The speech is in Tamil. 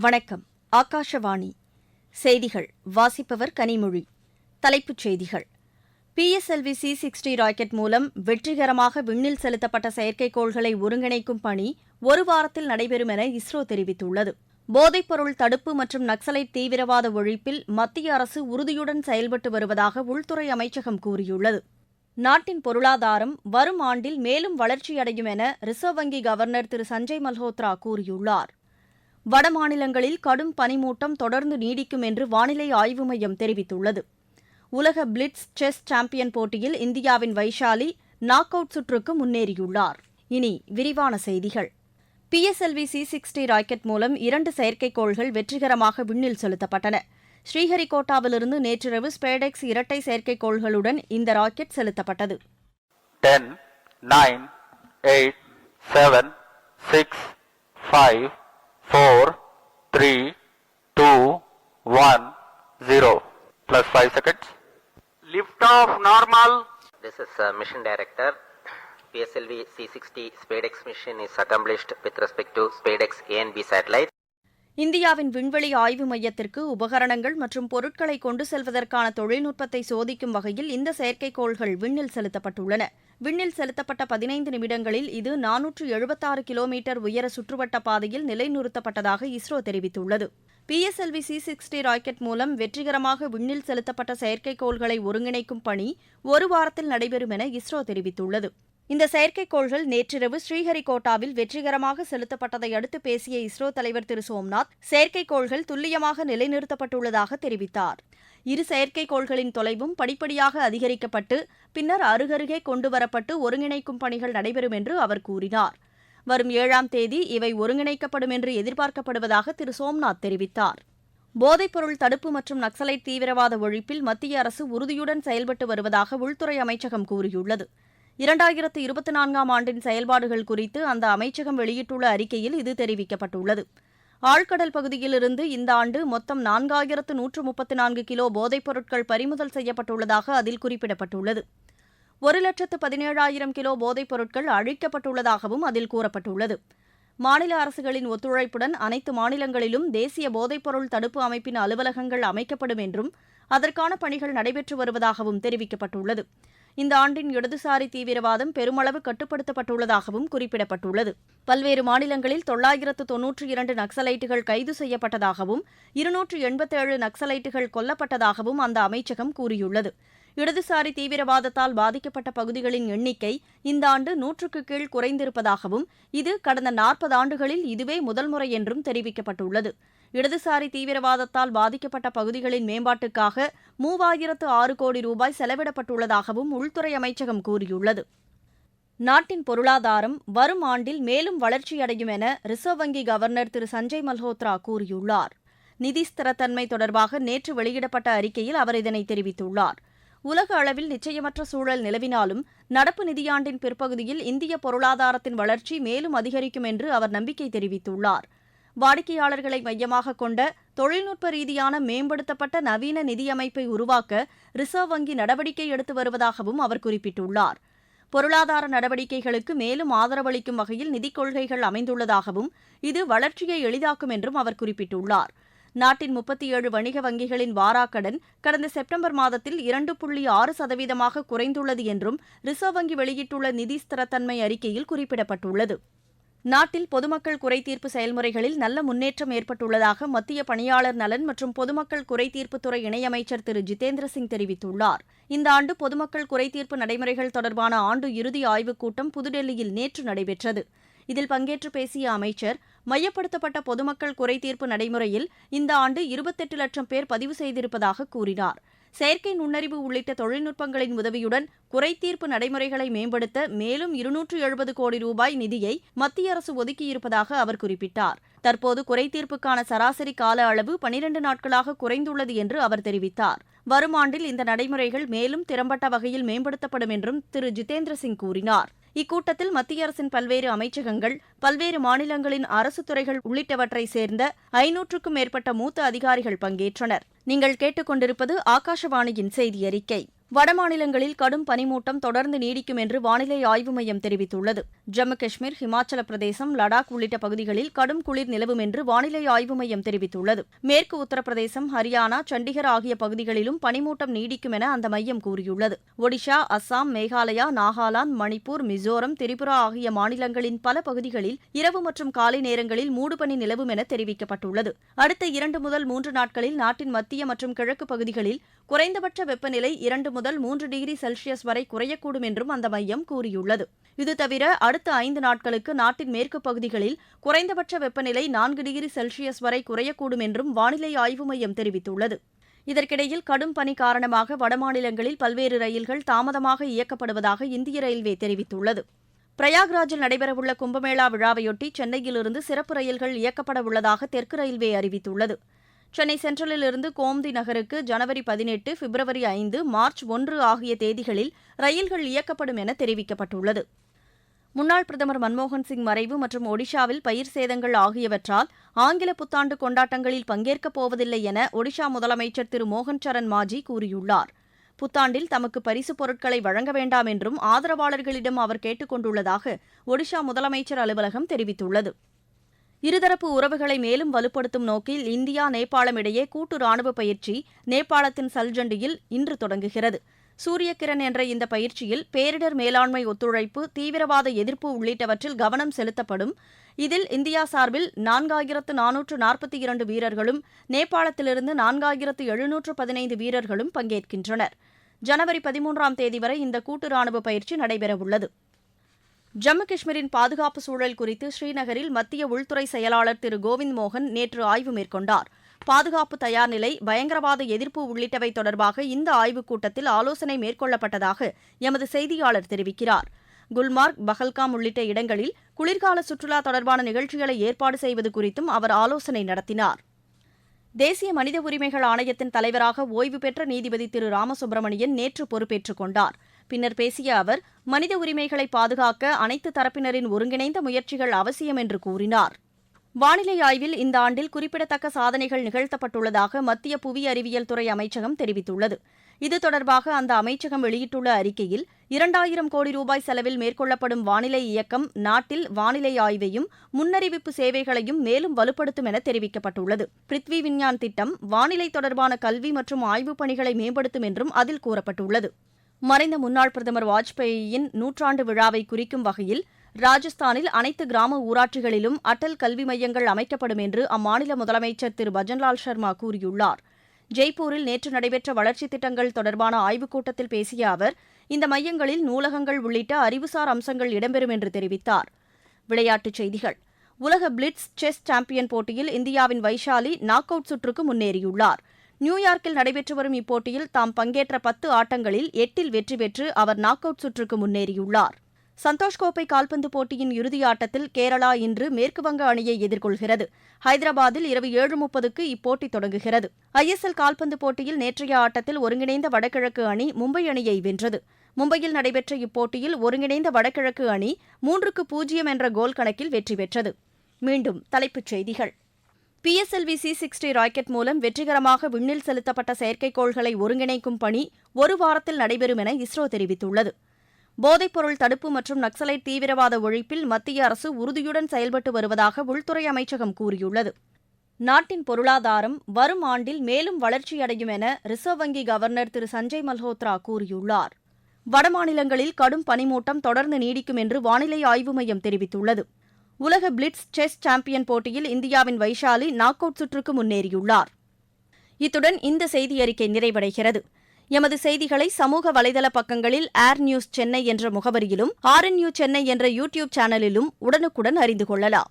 வணக்கம். ஆகாஷவாணி செய்திகள் வாசிப்பவர் கனிமொழி. தலைப்புச் செய்திகள். PSLV C-60 ராக்கெட் மூலம் வெற்றிகரமாக விண்ணில் செலுத்தப்பட்ட செயற்கைக்கோள்களை ஒருங்கிணைக்கும் பணி ஒரு வாரத்தில் நடைபெறும் என இஸ்ரோ தெரிவித்துள்ளது. போதைப்பொருள் தடுப்பு மற்றும் நக்சலைட் தீவிரவாத ஒழிப்பில் மத்திய அரசு உறுதியுடன் செயல்பட்டு வருவதாக உள்துறை அமைச்சகம் கூறியுள்ளது. நாட்டின் பொருளாதாரம் வரும் ஆண்டில் மேலும் வளர்ச்சியடையும் என ரிசர்வ் வங்கி கவர்னர் திரு சஞ்சய் மல்ஹோத்ரா கூறியுள்ளார். வடமாநிலங்களில் கடும் பனிமூட்டம் தொடர்ந்து நீடிக்கும் என்று வானிலை ஆய்வு மையம் தெரிவித்துள்ளது. உலக பிளிட்ஸ் செஸ் சாம்பியன் போட்டியில் இந்தியாவின் வைஷாலி நாக் அவுட் சுற்றுக்கு முன்னேறியுள்ளார். இனி விரிவான செய்திகள். PSLV C-60 ராக்கெட் மூலம் 2 செயற்கைக்கோள்கள் வெற்றிகரமாக விண்ணில் செலுத்தப்பட்டன. ஸ்ரீஹரிகோட்டாவிலிருந்து நேற்றிரவு ஸ்பேடெக்ஸ் இரட்டை செயற்கைக்கோள்களுடன் இந்த ராக்கெட் செலுத்தப்பட்டது. 10, 9, 8, 7, 6, 5, 4, 3, 2, 1, 0. Plus 5 seconds. Lift off normal. This is Mission Director. PSLV C-60 SpaceX mission is accomplished with respect to SpaceX A and B satellites. இந்தியாவின் விண்வெளி ஆய்வு மையத்திற்கு உபகரணங்கள் மற்றும் பொருட்களை கொண்டு செல்வதற்கான தொழில்நுட்பத்தை சோதிக்கும் வகையில் இந்த செயற்கைக்கோள்கள் விண்ணில் செலுத்தப்பட்டுள்ளன. விண்ணில் செலுத்தப்பட்ட 15 நிமிடங்களில் இது 476 கிலோமீட்டர் உயர சுற்றுவட்ட பாதையில் நிலைநிறுத்தப்பட்டதாக இஸ்ரோ தெரிவித்துள்ளது. PSLV C-60 ராக்கெட் மூலம் வெற்றிகரமாக விண்ணில் செலுத்தப்பட்ட செயற்கைக்கோள்களை ஒருங்கிணைக்கும் பணி ஒரு வாரத்தில் நடைபெறும் என இஸ்ரோ தெரிவித்துள்ளது. இந்த செயற்கைக்கோள்கள் நேற்றிரவு ஸ்ரீஹரிகோட்டாவில் வெற்றிகரமாக செலுத்தப்பட்டதை அடுத்து பேசிய இஸ்ரோ தலைவர் திரு சோம்நாத், செயற்கைக்கோள்கள் துல்லியமாக நிலைநிறுத்தப்பட்டுள்ளதாக தெரிவித்தார். இரு செயற்கைக்கோள்களின் தொலைவும் படிப்படியாக அதிகரிக்கப்பட்டு பின்னர் அருகருகே கொண்டுவரப்பட்டு ஒருங்கிணைக்கும் பணிகள் நடைபெறும் என்று அவர் கூறினார். வரும் 7ஆம் தேதி இவை ஒருங்கிணைக்கப்படும் என்று எதிர்பார்க்கப்படுவதாக திரு சோம்நாத் தெரிவித்தார். போதைப்பொருள் தடுப்பு மற்றும் நக்சலைட் தீவிரவாத ஒழிப்பில் மத்திய அரசு உறுதியுடன் செயல்பட்டு வருவதாக உள்துறை அமைச்சகம் கூறியுள்ளது. 2024ஆம் ஆண்டின் செயல்பாடுகள் குறித்து அந்த அமைச்சகம் வெளியிட்டுள்ள அறிக்கையில் இது தெரிவிக்கப்பட்டுள்ளது. ஆழ்கடல் பகுதியிலிருந்து இந்த ஆண்டு மொத்தம் 4134 கிலோ போதைப் பொருட்கள் பறிமுதல் செய்யப்பட்டுள்ளதாக அதில் குறிப்பிடப்பட்டுள்ளது. 1,17,000 கிலோ போதைப் பொருட்கள் அழிக்கப்பட்டுள்ளதாகவும் அதில் கூறப்பட்டுள்ளது. மாநில அரசுகளின் ஒத்துழைப்புடன் அனைத்து மாநிலங்களிலும் தேசிய போதைப்பொருள் தடுப்பு அமைப்பின் அலுவலகங்கள் அமைக்கப்படும் என்றும் அதற்கான பணிகள் நடைபெற்று வருவதாகவும் தெரிவிக்கப்பட்டுள்ளது. இந்த ஆண்டின் இடதுசாரி தீவிரவாதம் பெருமளவு கட்டுப்படுத்தப்பட்டுள்ளதாகவும் குறிப்பிடப்பட்டுள்ளது. பல்வேறு மாநிலங்களில் 992 நக்சலைட்டுகள் கைது செய்யப்பட்டதாகவும் 287 நக்சலைட்டுகள் கொல்லப்பட்டதாகவும் அந்த அமைச்சகம் கூறியுள்ளது. இடதுசாரி தீவிரவாதத்தால் பாதிக்கப்பட்ட பகுதிகளின் எண்ணிக்கை இந்த ஆண்டு 100க்கு கீழ் குறைந்திருப்பதாகவும் இது கடந்த 40 ஆண்டுகளில் இதுவே முதல் முறை என்றும் தெரிவிக்கப்பட்டுள்ளது. இடதுசாரி தீவிரவாதத்தால் பாதிக்கப்பட்ட பகுதிகளின் மேம்பாட்டுக்காக 3006 கோடி ரூபாய் செலவிடப்பட்டுள்ளதாகவும் உள்துறை அமைச்சகம் கூறியுள்ளது. நாட்டின் பொருளாதாரம் வரும் ஆண்டில் மேலும் வளர்ச்சியடையும் என ரிசர்வ் வங்கி கவர்னர் திரு சஞ்சய் மல்ஹோத்ரா கூறியுள்ளார். நிதி ஸ்திரத்தன்மை தொடர்பாக நேற்று வெளியிடப்பட்ட அறிக்கையில் அவர் இதனை தெரிவித்துள்ளார். உலக அளவில் நிச்சயமற்ற சூழல் நிலவினாலும் நடப்பு நிதியாண்டின் பிற்பகுதியில் இந்திய பொருளாதாரத்தின் வளர்ச்சி மேலும் அதிகரிக்கும் என்று அவர் நம்பிக்கை தெரிவித்துள்ளார். வாடிக்கையாளர்களை மையமாக கொண்ட தொழில்நுட்ப ரீதியான மேம்படுத்தப்பட்ட நவீன நிதியமைப்பை உருவாக்க ரிசர்வ் வங்கி நடவடிக்கை எடுத்து வருவதாகவும் அவர் குறிப்பிட்டுள்ளார். பொருளாதார நடவடிக்கைகளுக்கு மேலும் ஆதரவளிக்கும் வகையில் நிதிக் கொள்கைகள் அமைந்துள்ளதாகவும் இது வளர்ச்சியை எளிதாக்கும் என்றும் அவர் குறிப்பிட்டுள்ளார். நாட்டின் 37 வணிக வங்கிகளின் வாராக்கடன் கடந்த செப்டம்பர் மாதத்தில் 2.6% குறைந்துள்ளது என்றும் ரிசர்வ் வங்கி வெளியிட்டுள்ள நிதி ஸ்திரத்தன்மை அறிக்கையில் குறிப்பிடப்பட்டுள்ளது. நாட்டில் பொதுமக்கள் குறைதீர்ப்பு செயல்முறைகளில் நல்ல முன்னேற்றம் ஏற்பட்டுள்ளதாக மத்திய பணியாளர் நலன் மற்றும் பொதுமக்கள் குறைதீர்ப்புத்துறை இணையமைச்சர் திரு ஜிதேந்திர சிங் தெரிவித்துள்ளார். இந்த ஆண்டு பொதுமக்கள் குறைதீர்ப்பு நடைமுறைகள் தொடர்பான ஆண்டு இறுதி ஆய்வுக் கூட்டம் புதுடெல்லியில் நேற்று நடைபெற்றது. இதில் பங்கேற்று பேசிய அமைச்சர், மையப்படுத்தப்பட்ட பொதுமக்கள் குறைதீர்ப்பு நடைமுறையில் இந்த ஆண்டு 28 லட்சம் பேர் பதிவு செய்திருப்பதாக கூறினார். செயற்கை நுண்ணறிவு உள்ளிட்ட தொழில்நுட்பங்களின் உதவியுடன் குறைதீர்ப்பு நடைமுறைகளை மேம்படுத்த மேலும் 270 கோடி ரூபாய் நிதியை மத்திய அரசு ஒதுக்கியிருப்பதாக அவர் குறிப்பிட்டார். தற்போது குறைதீர்ப்புக்கான சராசரி கால அளவு 12 நாட்களாக குறைந்துள்ளது என்று அவர் தெரிவித்தார். வரும் ஆண்டில் இந்த நடைமுறைகள் மேலும் திறம்பட்ட வகையில் மேம்படுத்தப்படும் என்றும் திரு ஜிதேந்திர சிங் கூறினார். இக்கூட்டத்தில் மத்திய அரசின் பல்வேறு அமைச்சகங்கள், பல்வேறு மாநிலங்களின் அரசு துறைகள் உள்ளிட்டவற்றை சேர்ந்த 500க்கும் மேற்பட்ட மூத்த அதிகாரிகள் பங்கேற்றனர். நீங்கள் கேட்டுக்கொண்டிருப்பது ஆகாஷவாணியின் செய்தி அறிக்கை. வடமாநிலங்களில் கடும் பனிமூட்டம் தொடர்ந்து நீடிக்கும் என்று வானிலை ஆய்வு மையம் தெரிவித்துள்ளது. ஜம்மு காஷ்மீர், ஹிமாச்சல பிரதேசம், லடாக் உள்ளிட்ட பகுதிகளில் கடும் குளிர் நிலவும் என்று வானிலை ஆய்வு மையம் தெரிவித்துள்ளது. மேற்கு உத்தரப்பிரதேசம், ஹரியானா, சண்டிகர் ஆகிய பகுதிகளிலும் பனிமூட்டம் நீடிக்கும் என அந்த மையம் கூறியுள்ளது. ஒடிஷா, அஸ்ஸாம், மேகாலயா, நாகாலாந்து, மணிப்பூர், மிசோரம், திரிபுரா ஆகிய மாநிலங்களின் பல பகுதிகளில் இரவு மற்றும் காலை நேரங்களில் மூடுபனி நிலவும் என தெரிவிக்கப்பட்டுள்ளது. அடுத்த 2 முதல் 3 நாட்களில் நாட்டின் மத்திய மற்றும் கிழக்கு பகுதிகளில் குறைந்தபட்ச வெப்பநிலை 2 முதல் 3 டிகிரி செல்சியஸ் வரை குறையக்கூடும் என்றும் அந்த மையம் கூறியுள்ளது. இது தவிர அடுத்த 5 நாட்களுக்கு நாட்டின் மேற்கு பகுதிகளில் குறைந்தபட்ச வெப்பநிலை 4 டிகிரி செல்சியஸ் வரை குறையக்கூடும் என்றும் வானிலை ஆய்வு மையம் தெரிவித்துள்ளது. இதற்கிடையில் கடும் பனி காரணமாக வடமாநிலங்களில் பல்வேறு ரயில்கள் தாமதமாக இயக்கப்படுவதாக இந்திய ரயில்வே தெரிவித்துள்ளது. பிரயாக்ராஜில் நடைபெறவுள்ள கும்பமேளா விழாவையொட்டி சென்னையிலிருந்து சிறப்பு ரயில்கள் இயக்கப்பட உள்ளதாக தெற்கு ரயில்வே அறிவித்துள்ளது. சென்னை சென்ட்ரலிலிருந்து கோம்தி நகருக்கு ஜனவரி 18, பிப்ரவரி 5, மார்ச் 1 ஆகிய தேதிகளில் ரயில்கள் இயக்கப்படும் என தெரிவிக்கப்பட்டுள்ளது. முன்னாள் பிரதமர் மன்மோகன் சிங் மறைவு மற்றும் ஒடிஷாவில் பயிர் சேதங்கள் ஆகியவற்றால் ஆங்கில புத்தாண்டு கொண்டாட்டங்களில் பங்கேற்கப் போவதில்லை என ஒடிஷா முதலமைச்சர் திரு மோகன் சரண் மாஜி கூறியுள்ளார். புத்தாண்டில் தமக்கு பரிசுப் பொருட்களை வழங்க வேண்டாம் என்றும் ஆதரவாளர்களிடம் அவர் கேட்டுக் கொண்டுள்ளதாக ஒடிஷா முதலமைச்சர் அலுவலகம் தெரிவித்துள்ளது. இருதரப்பு உறவுகளை மேலும் வலுப்படுத்தும் நோக்கில் இந்தியா, நேபாளம் இடையே கூட்டு ராணுவ பயிற்சி நேபாளத்தின் சல்ஜண்டியில் இன்று தொடங்குகிறது. சூரியகிரண் என்ற இந்த பயிற்சியில் பேரிடர் மேலாண்மை ஒத்துழைப்பு, தீவிரவாத எதிர்ப்பு உள்ளிட்டவற்றில் கவனம் செலுத்தப்படும். இதில் இந்தியா சார்பில் 4442 வீரர்களும், நேபாளத்திலிருந்து 4715 வீரர்களும் பங்கேற்கின்றனர். ஜனவரி 13ஆம் தேதி வரை இந்த கூட்டு ராணுவ பயிற்சி நடைபெறவுள்ளது. ஜம்மு காஷ்மீரின் பாதுகாப்பு சூழல் குறித்து ஸ்ரீநகரில் மத்திய உள்துறை செயலாளர் திரு கோவிந்த் மோகன் நேற்று ஆய்வு மேற்கொண்டார். பாதுகாப்பு தயார் நிலை, பயங்கரவாத எதிர்ப்பு உள்ளிட்டவை தொடர்பாக இந்த ஆய்வுக் கூட்டத்தில் ஆலோசனை மேற்கொள்ளப்பட்டதாக எமது செய்தியாளர் தெரிவிக்கிறார். குல்மார்க், பஹல்காம் உள்ளிட்ட இடங்களில் குளிர்கால சுற்றுலா தொடர்பான நிகழ்ச்சிகளை ஏற்பாடு செய்வது குறித்தும் அவர் ஆலோசனை நடத்தினார். தேசிய மனித உரிமைகள் ஆணையத்தின் தலைவராக ஓய்வு பெற்ற நீதிபதி திரு ராமசுப்பிரமணியன் நேற்று பொறுப்பேற்றுக் கொண்டார். பின்னர் பேசிய அவர், மனித உரிமைகளை பாதுகாக்க அனைத்து தரப்பினரின் ஒருங்கிணைந்த முயற்சிகள் அவசியம் என்று கூறினார். வானிலை ஆய்வில் இந்த ஆண்டில் குறிப்பிடத்தக்க சாதனைகள் நிகழ்த்தப்பட்டுள்ளதாக மத்திய புவி அறிவியல் துறை அமைச்சகம் தெரிவித்துள்ளது. இது தொடர்பாக அந்த அமைச்சகம் வெளியிட்டுள்ள அறிக்கையில், 2000 கோடி ரூபாய் செலவில் மேற்கொள்ளப்படும் வானிலை இயக்கம் நாட்டில் வானிலை ஆய்வையும் முன்னறிவிப்பு சேவைகளையும் மேலும் வலுப்படுத்தும் என தெரிவிக்கப்பட்டுள்ளது. பிருத்வி விஞ்ஞான் திட்டம் வானிலை தொடர்பான கல்வி மற்றும் ஆய்வுப் பணிகளை மேம்படுத்தும் என்றும் அதில் கூறப்பட்டுள்ளது. மறைந்த முன்னாள் பிரதமர் வாஜ்பேயியின் 100ஆண்டு விழாவை குறிக்கும் வகையில் ராஜஸ்தானில் அனைத்து கிராம ஊராட்சிகளிலும் அடல் கல்வி மையங்கள் அமைக்கப்படும் என்று அம்மாநில முதலமைச்சர் திரு பஜன்லால் சர்மா கூறியுள்ளார். ஜெய்ப்பூரில் நேற்று நடைபெற்ற வளர்ச்சித் திட்டங்கள் தொடர்பான ஆய்வுக் கூட்டத்தில் பேசிய அவர், இந்த மையங்களில் நூலகங்கள் உள்ளிட்ட அறிவுசார் அம்சங்கள் இடம்பெறும் என்று தெரிவித்தார். விளையாட்டுச் செய்திகள். உலக பிளிட்ஸ் செஸ் சாம்பியன் போட்டியில் இந்தியாவின் வைஷாலி நாக் அவுட் சுற்றுக்கு முன்னேறியுள்ளார். நியூயார்க்கில் நடைபெற்று வரும் இப்போட்டியில் தாம் பங்கேற்ற 10 ஆட்டங்களில் 8இல் வெற்றி பெற்று அவர் நாக் அவுட் சுற்றுக்கு முன்னேறியுள்ளார். சந்தோஷ் கோப்பை கால்பந்து போட்டியின் இறுதி ஆட்டத்தில் கேரளா இன்று மேற்குவங்க அணியை எதிர்கொள்கிறது. ஹைதராபாத்தில் இரவு 7:30க்கு இப்போட்டி தொடங்குகிறது. ISL கால்பந்து போட்டியில் நேற்றைய ஆட்டத்தில் ஒருங்கிணைந்த வடகிழக்கு அணி மும்பை அணியை வென்றது. மும்பையில் நடைபெற்ற இப்போட்டியில் ஒருங்கிணைந்த வடகிழக்கு அணி 3-0 என்ற கோல் கணக்கில் வெற்றி பெற்றது. மீண்டும் தலைப்புச் செய்திகள். PSLV C60 ராக்கெட் மூலம் வெற்றிகரமாக விண்ணில் செலுத்தப்பட்ட செயற்கைக்கோள்களை ஒருங்கிணைக்கும் பணி 1 வாரத்தில் நடைபெறும் என இஸ்ரோ தெரிவித்துள்ளது. போதைப்பொருள் தடுப்பு மற்றும் நக்சலைட் தீவிரவாத ஒழிப்பில் மத்திய அரசு உறுதியுடன் செயல்பட்டு வருவதாக உள்துறை அமைச்சகம் கூறியுள்ளது. நாட்டின் பொருளாதாரம் வரும் ஆண்டில் மேலும் வளர்ச்சியடையும் என ரிசர்வ் வங்கி கவர்னர் திரு சஞ்சய் மல்ஹோத்ரா கூறியுள்ளார். வடமாநிலங்களில் கடும் பனிமூட்டம் தொடர்ந்து நீடிக்கும் என்று வானிலை ஆய்வு மையம் தெரிவித்துள்ளது. உலக பிளிட்ஸ் செஸ் சாம்பியன் போட்டியில் இந்தியாவின் வைஷாலி நாக் அவுட் சுற்றுக்கு முன்னேறியுள்ளார். இத்துடன் இந்த செய்தியறிக்கை நிறைவடைகிறது. எமது செய்திகளை சமூக வலைதள பக்கங்களில் ஏர் நியூஸ் சென்னை என்ற முகவரியிலும், RNU சென்னை என்ற யூடியூப் சேனலிலும் உடனுக்குடன் அறிந்து கொள்ளலாம்.